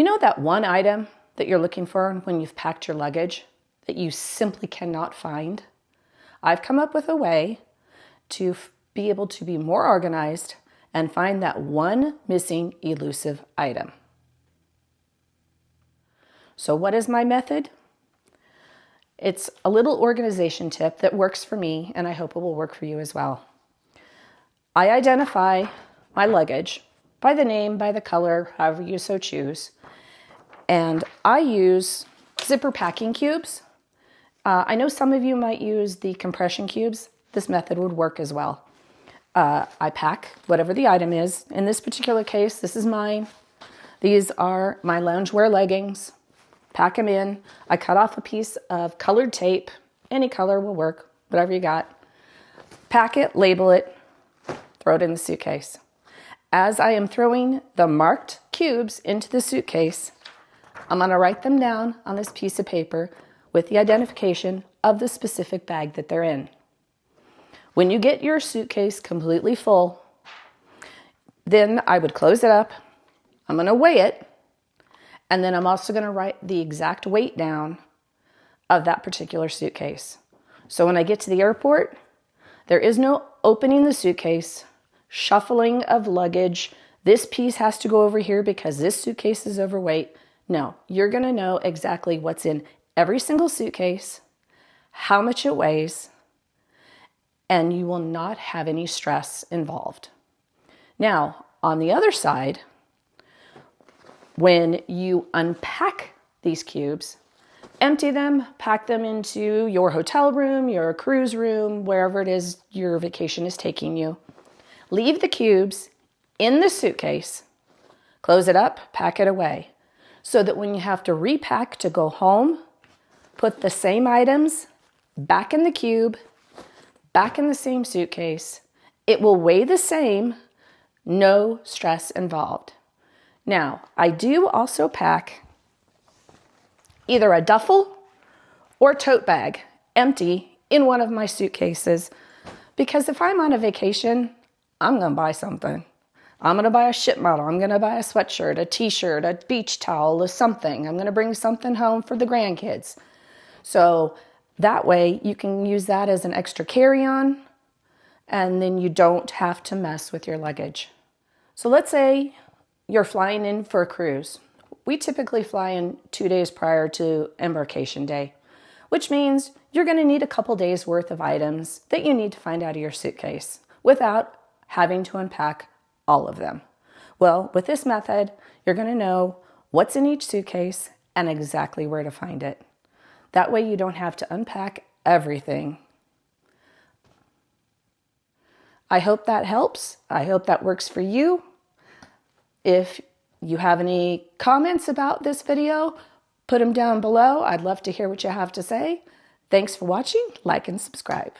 You know that one item that you're looking for when you've packed your luggage that you simply cannot find? I've come up with a way to be able to be more organized and find that one missing elusive item. So what is my method? It's a little organization tip that works for me, and I hope it will work for you as well. I identify my luggage by the name, by the color, however you so choose. And I use zipper packing cubes. I know some of you might use the compression cubes. This method would work as well. I pack whatever the item is. In this particular case, this is mine. These are my loungewear leggings. Pack them in. I cut off a piece of colored tape. Any color will work, whatever you got. Pack it, label it, throw it in the suitcase. As I am throwing the marked cubes into the suitcase, I'm going to write them down on this piece of paper with the identification of the specific bag that they're in. When you get your suitcase completely full, then I would close it up. I'm going to weigh it, and then I'm also going to write the exact weight down of that particular suitcase. So when I get to the airport, there is no opening the suitcase, shuffling of luggage. This piece has to go over here because this suitcase is overweight. No, you're going to know exactly what's in every single suitcase, how much it weighs, and you will not have any stress involved. Now, on the other side, when you unpack these cubes, empty them, pack them into your hotel room, your cruise room, wherever it is your vacation is taking you. Leave the cubes in the suitcase, close it up, pack it away, so that when you have to repack to go home, put the same items back in the cube, back in the same suitcase. It will weigh the same, no stress involved. Now, I do also pack either a duffel or tote bag empty in one of my suitcases, because if I'm on a vacation, I'm going to buy something. I'm going to buy a ship model. I'm going to buy a sweatshirt, a t-shirt, a beach towel, or something. I'm going to bring something home for the grandkids. So that way you can use that as an extra carry-on, and then you don't have to mess with your luggage. So let's say you're flying in for a cruise. We typically fly in 2 days prior to embarkation day, which means you're going to need a couple days worth of items that you need to find out of your suitcase without having to unpack all of them. Well, with this method, you're going to know what's in each suitcase and exactly where to find it. That way you don't have to unpack everything. I hope that helps. I hope that works for you. If you have any comments about this video, put them down below. I'd love to hear what you have to say. Thanks for watching. Like and subscribe.